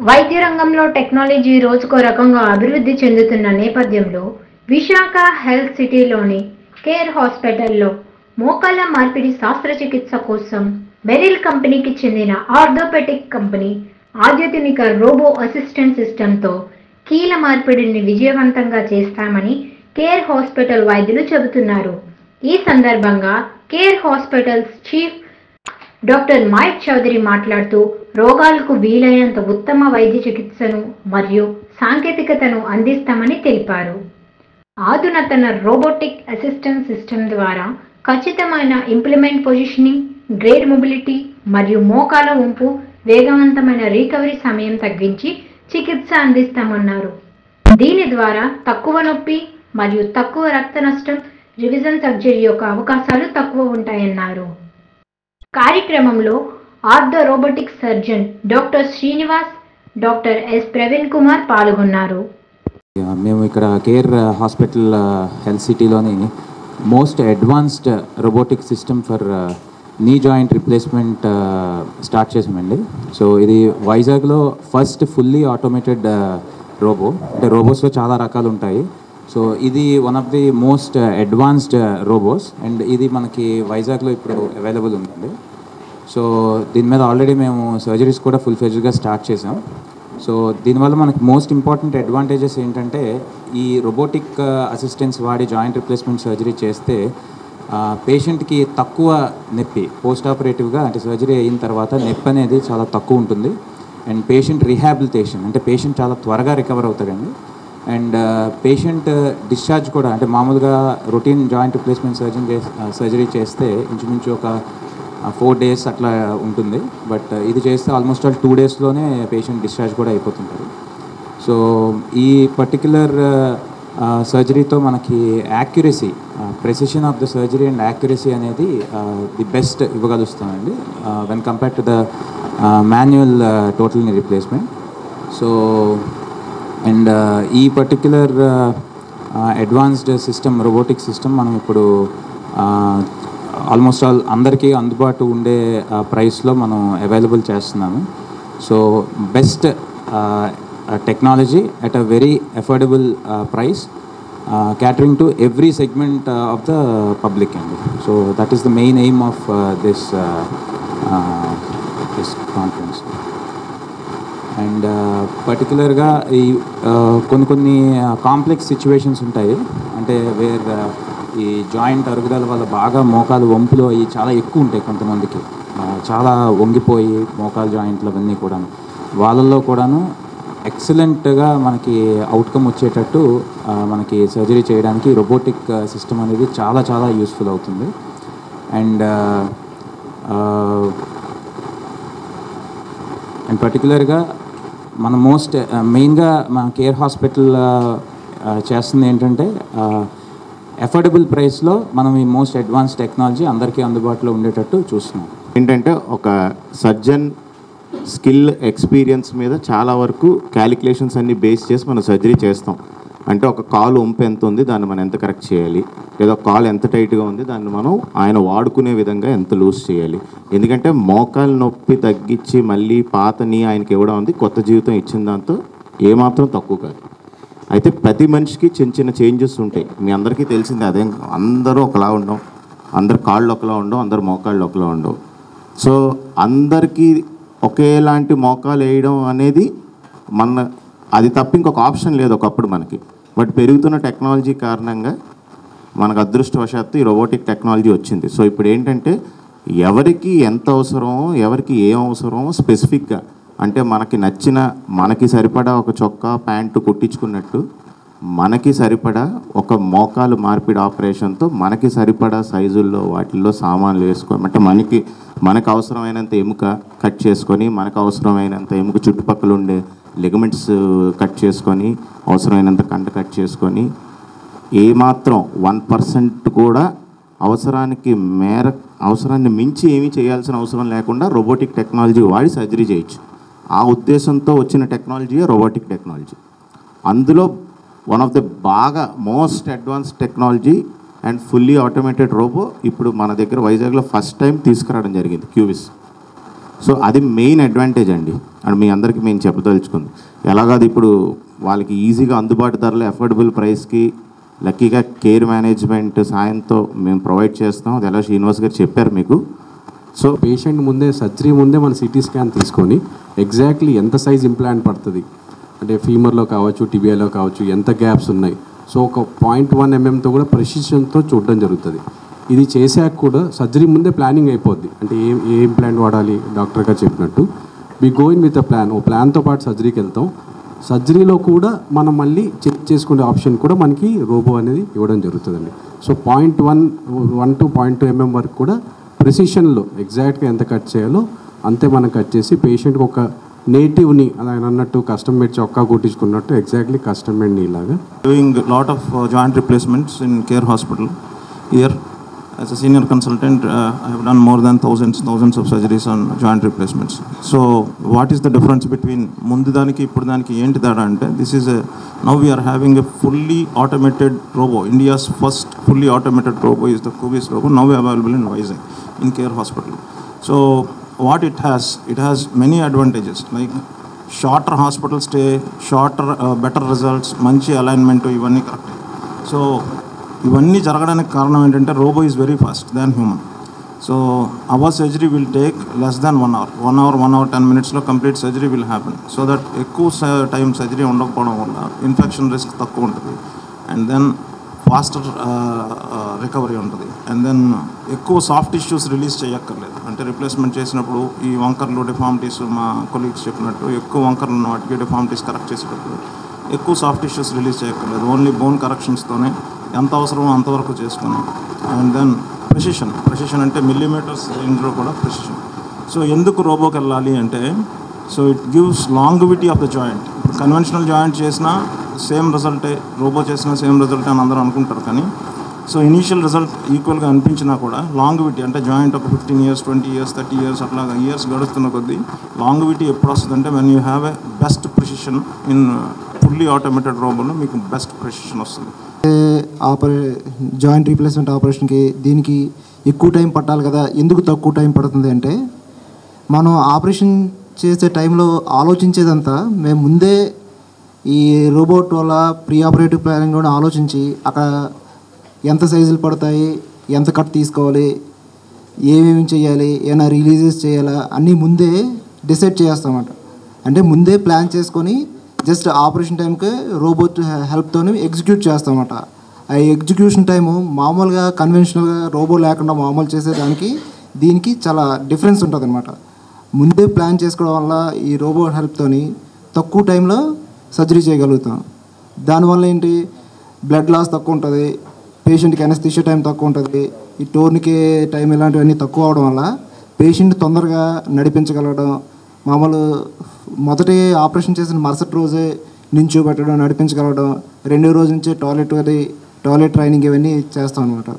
వైద్య రంగంలో టెక్నాలజీ రోజుకో రకంగా అభివృద్ధి చెందుతున్న నేపథ్యంలో విశాఖ హెల్త్ సిటీలోని కేర్ హాస్పిటల్లో మోకాళ్ల మార్పిడి శస్త్రచికిత్స కోసం బెరిల్ కంపెనీకి చెందిన ఆర్థోపెడిక్ కంపెనీ అత్యాధునిక రోబో అసిస్టెంట్ సిస్టంతో కీళ్ళ మార్పిడిని విజయవంతంగా చేస్తామని కేర్ హాస్పిటల్ వైద్యులు చెబుతున్నారు. ఈ సందర్భంగా care hospitals chief doctor Mayank Chaudhary మాట్లాడుతూ రోగాలకు వీలైనంత ఉత్తమ వైద్య చికిత్సను మరియు సాంకేతికతను అందిస్తామని తెలిపారు. ఆధునాతన రోబోటిక్ అసిస్టెంట్ సిస్టమ్ ద్వారా ఖచ్చితమైన ఇంప్లిమెంట్ పొజిషనింగ్, గ్రేడ్ మొబిలిటీ మరియు మోకాల వంపు వేగవంతమైన రికవరీ సమయం తగ్గించి చికిత్స అందిస్తామన్నారు. దీని ద్వారా తక్కువ నొప్పి మరియు తక్కువ రక్త నష్టం, రివిజన్ సర్జరీ యొక్క అవకాశాలు తక్కువ ఉంటాయన్నారు. కార్యక్రమంలో ortho robotic surgeon doctor Srinivas, doctor S Praveen Kumar పాల్గొన్నారు. మేము ఇక్కడ కేర్ హాస్పిటల్ హెల్త్ సిటీలోని most advanced robotic system for knee joint replacement start చేసామండి. సో ఇది వైజాగ్లో ఫస్ట్ ఫుల్లీ ఆటోమేటెడ్ రోబో. అంటే రోబోస్లో చాలా రకాలు ఉంటాయి. సో ఇది one of the most advanced robots and ఇది మనకి వైజాగ్లో ఇప్పుడు అవైలబుల్ ఉంటుంది. సో దీని మీద ఆల్రెడీ మేము సర్జరీస్ కూడా ఫుల్ ఫ్లెడ్జ్డ్గా స్టార్ట్ చేసాం. సో దీనివల్ల మనకి మోస్ట్ ఇంపార్టెంట్ అడ్వాంటేజెస్ ఏంటంటే ఈ రోబోటిక్ అసిస్టెన్స్ వాడి జాయింట్ రిప్లేస్మెంట్ సర్జరీ చేస్తే పేషెంట్కి తక్కువ నొప్పి పోస్ట్ ఆపరేటివ్గా అంటే సర్జరీ అయిన తర్వాత నొప్పి అనేది చాలా తక్కువ ఉంటుంది. అండ్ పేషెంట్ రీహాబిలిటేషన్ అంటే పేషెంట్ చాలా త్వరగా రికవర్ అవుతాడండి. అండ్ పేషెంట్ డిశ్చార్జ్ కూడా అంటే మామూలుగా రొటీన్ జాయింట్ రిప్లేస్మెంట్ సర్జరీ చేస్తే ఇంచుమించు ఒక 4 days అట్లా ఉంటుంది. బట్ ఇది చేస్తే ఆల్మోస్ట్ ఆల్ 2 daysలోనే పేషెంట్ డిశ్చార్జ్ కూడా అయిపోతుంటారు. సో ఈ పర్టిక్యులర్ సర్జరీతో మనకి accuracy, precision of the surgery and accuracy అనేది ది బెస్ట్ ఇవ్వగలుగుతామండి when compare to the manual total knee replacement. So and ఈ particular advanced system, robotic system మనం ఇప్పుడు ఆల్మోస్ట్ ఆల్ అందరికీ అందుబాటు ఉండే ప్రైస్లో మనం అవైలబుల్ చేస్తున్నాము. So best technology at a very affordable price, catering to every segment of the public అండి. So that is the main aim of this conference. And పర్టికులర్గా ఈ కొన్ని కాంప్లెక్స్ సిచ్యువేషన్స్ ఉంటాయి. అంటే వేర్ ఈ జాయింట్ అరుగుదల వల్ల బాగా మోకాలు వంపులు అవి చాలా ఎక్కువ ఉంటాయి. కొంతమందికి చాలా వంగిపోయి మోకాలు జాయింట్లు అవన్నీ కూడా వాళ్ళల్లో కూడాను ఎక్సలెంట్గా మనకి అవుట్కమ్ వచ్చేటట్టు మనకి సర్జరీ చేయడానికి రోబోటిక్ సిస్టమ్ అనేది చాలా చాలా యూస్ఫుల్ అవుతుంది. అండ్ పర్టికులర్గా మన మెయిన్గా మన కేర్ హాస్పిటల్ చేస్తుంది ఏంటంటే అఫోర్డబుల్ ప్రైస్లో మనం ఈ మోస్ట్ అడ్వాన్స్ టెక్నాలజీ అందరికీ అందుబాటులో ఉండేటట్టు చూస్తున్నాం. ఏంటంటే ఒక సర్జన్ స్కిల్, ఎక్స్పీరియన్స్ మీద చాలా వరకు క్యాలిక్యులేషన్స్ అన్ని బేస్ చేసి మనం సర్జరీ చేస్తాం. అంటే ఒక కాలు వంపు ఎంత ఉంది, దాన్ని మనం ఎంత కరెక్ట్ చేయాలి, లేదా కాలు ఎంత టైట్గా ఉంది, దాన్ని మనం ఆయన వాడుకునే విధంగా ఎంత లూజ్ చేయాలి. ఎందుకంటే మోకాలు నొప్పి తగ్గించి మళ్ళీ పాతని ఆయనకి ఇవ్వడం ఉంది, కొత్త జీవితం ఇచ్చిన దాంతో ఏమాత్రం తక్కువ కాదు. అయితే ప్రతి మనిషికి చిన్న చిన్న చేంజెస్ ఉంటాయి. మీ అందరికీ తెలిసిందే, అదేం అందరూ ఒకలా ఉండవు, అందరు కాళ్ళు ఒకలా ఉండవు, అందరు మోకాళ్ళు ఒకలా ఉండవు. సో అందరికీ ఒకేలాంటి మోకాలు వేయడం అనేది అది తప్ప ఇంకొక ఆప్షన్ లేదు ఒకప్పుడు మనకి. బట్ పెరుగుతున్న టెక్నాలజీ కారణంగా మనకు అదృష్టవశాత్తు ఈ రోబోటిక్ టెక్నాలజీ వచ్చింది. సో ఇప్పుడు ఏంటంటే ఎవరికి ఎంత అవసరమో, ఎవరికి ఏం అవసరమో స్పెసిఫిక్గా, అంటే మనకి నచ్చిన, మనకి సరిపడా ఒక చొక్కా ప్యాంటు కుట్టించుకున్నట్టు మనకి సరిపడా ఒక మోకాలు మార్పిడి ఆపరేషన్తో మనకి సరిపడా సైజుల్లో వాటిల్లో సామాన్లు వేసుకొని, అంటే మనకు అవసరమైనంత ఎముక కట్ చేసుకొని, మనకు అవసరమైనంత ఎముక చుట్టుపక్కల ఉండే లిగమెంట్స్ కట్ చేసుకొని, అవసరమైనంత కండ కట్ చేసుకొని, ఏమాత్రం 1% కూడా అవసరాన్ని మించి ఏమీ చేయాల్సిన అవసరం లేకుండా రోబోటిక్ టెక్నాలజీ వాడి సర్జరీ చేయొచ్చు. ఆ ఉద్దేశంతో వచ్చిన టెక్నాలజీయే రోబోటిక్ టెక్నాలజీ. అందులో వన్ ఆఫ్ ద బాగా most advance technology and fully automated robo ఇప్పుడు మన దగ్గర వైజాగ్లో ఫస్ట్ టైం తీసుకురావడం జరిగింది, క్యూవిస్. సో అది మెయిన్ అడ్వాంటేజ్ అండి. అండ్ మీ అందరికీ మేము చెప్పదలుచుకుంది ఎలాగది ఇప్పుడు వాళ్ళకి ఈజీగా అందుబాటు ధరలు అఫోర్డబుల్ ప్రైస్కి లక్కీగా కేర్ మేనేజ్మెంట్ సాయంతో మేము ప్రొవైడ్ చేస్తాం. అది ఎలా శ్రీనివాస్ గారు చెప్పారు మీకు. సో పేషెంట్ ముందే సర్జరీ ముందే మన సిటీ స్కాన్ తీసుకొని ఎగ్జాక్ట్లీ ఎంత సైజ్ ఇంప్లాంట్ పడుతుంది అంటే ఫీమర్లో కావచ్చు, టిబియాలో కావచ్చు, ఎంత గ్యాప్స్ ఉన్నాయి, సో ఒక 0.1 mm కూడా ప్రెసిషన్తో చూడడం జరుగుతుంది. ఇది చేశాక కూడా సర్జరీ ముందే ప్లానింగ్ అయిపోద్ది. అంటే ఏ ఇంప్లాంట్ వాడాలి డాక్టర్ గారు చెప్పినట్టు we going with a plan. ఓ ప్లాన్తో పాటు సర్జరీకి వెళ్తాం. సర్జరీలో కూడా మనం మళ్ళీ చెక్ చేసుకునే ఆప్షన్ కూడా మనకి రోబో అనేది ఇవ్వడం జరుగుతుందండి. సో 0.1 to 0.2 mm వరకు కూడా ప్రెసిషన్లో ఎగ్జాక్ట్గా ఎంత కట్ చేయాలో అంతే మనం కట్ చేసి పేషెంట్కి ఒక నేటివ్ని ఆయన అన్నట్టు కస్టమ్ మేడ్ చొక్కా కుట్టించుకున్నట్టు ఎగ్జాక్ట్లీ కస్టమ్ మేడ్ నీ లాగా doing lot of joint replacements in care hospital here. As a senior consultant, I have done more than thousands of surgeries on joint replacements. So, what is the difference between mundu daniki ippudu daniki enti tada ante, this is a, now we are having a fully automated robo. India's first fully automated robo is the Cubis robo, now available in Vizag in care hospital. So, what it has many advantages like shorter hospital stay, shorter better results, manchi alignment ivanni correct. So, ఇవన్నీ జరగడానికి కారణం ఏంటంటే robo is very fast than human. So our surgery will take less than 1 hour, 1 hour 10 minutes complete surgery will happen. So that ఎక్కువ time surgery ఉండకపోవడం వల్ల infection risk తక్కువ ఉంటుంది and then faster recovery ఉంటుంది అండ్ దెన్ ఎక్కువ soft tissues release చేయక్కర్లేదు. అంటే replacement చేసినప్పుడు ఈ వంకర్లు డిఫార్మిటీస్ మా కొలీగ్స్ చెప్పినట్టు ఎక్కువ వంకర్లు ఉన్న వాటికి డిఫార్మిటీస్ కరెక్ట్ చేసేటప్పుడు ఎక్కువ సాఫ్ట్ టిష్యూస్ రిలీజ్ చేయక్కర్లేదు. ఓన్లీ బోన్ కరెక్షన్స్తోనే ఎంత అవసరమో అంతవరకు చేసుకొని అండ్ దెన్ ప్రెసిషన్ అంటే మిల్లీమీటర్స్ రేంజ్లో కూడా ప్రెసిషన్. సో ఎందుకు రోబోకి వెళ్ళాలి అంటే so it gives longevity of the joint. ఇప్పుడు కన్వెన్షనల్ జాయింట్ చేసినా సేమ్ రిజల్టే, రోబో చేసినా సేమ్ రిజల్టే అని అందరూ అనుకుంటారు. కానీ సో ఇనీషియల్ రిజల్ట్ ఈక్వల్గా అనిపించినా కూడా లాంగివిటీ అంటే జాయింట్ ఒక 15 years 20 years 30 years అట్లాగా ఇయర్స్ గడుస్తున్న కొద్దీ లాంగివిటీ ఎప్పుడు వస్తుందంటే when you have a best precision in fully automated రోబోలో మీకు బెస్ట్ ప్రెసిషన్ వస్తుంది. జాయింట్ రీప్లేస్మెంట్ ఆపరేషన్కి దీనికి ఎక్కువ టైం పట్టాలి కదా, ఎందుకు తక్కువ టైం పడుతుంది అంటే మనం ఆపరేషన్ చేసే టైంలో ఆలోచించేదంతా మేము ముందే ఈ రోబోట్ వల్ల ప్రీ ఆపరేటివ్ ప్లానింగ్ కూడా ఆలోచించి అక్కడ ఎంత సైజులు పడతాయి, ఎంత కట్ తీసుకోవాలి, ఏమేమి చేయాలి, ఏమైనా రిలీజెస్ చేయాలా అన్నీ ముందే డిసైడ్ చేస్తామన్నమాట. అంటే ముందే ప్లాన్ చేసుకొని జస్ట్ ఆపరేషన్ టైంకి రోబోట్ హెల్ప్తో ఎగ్జిక్యూట్ చేస్తామన్నమాట. ఆ ఎగ్జిక్యూషన్ టైము మామూలుగా కన్వెన్షనల్గా రోబో లేకుండా మామూలు చేసేదానికి దీనికి చాలా డిఫరెన్స్ ఉంటుంది అనమాట. ముందే ప్లాన్ చేసుకోవడం వల్ల ఈ రోబో హెల్ప్తో తక్కువ టైంలో సర్జరీ చేయగలుగుతాం. దానివల్ల ఏంటి బ్లడ్ లాస్ తక్కువ ఉంటుంది, పేషెంట్కి అనస్థీషియా టైం తక్కువ ఉంటుంది, ఈ టోర్నికే టైం ఇలాంటివన్నీ తక్కువ అవడం వల్ల పేషెంట్ తొందరగా నడిపించగలగడం, మామూలు మొదటి ఆపరేషన్ చేసిన మరుసటి రోజే నించోబెట్టడం, నడిపించగలగడం, రెండో రోజు నుంచే టాయిలెట్ ట్రైనింగ్ ఇవన్నీ చేస్తాం అనమాట.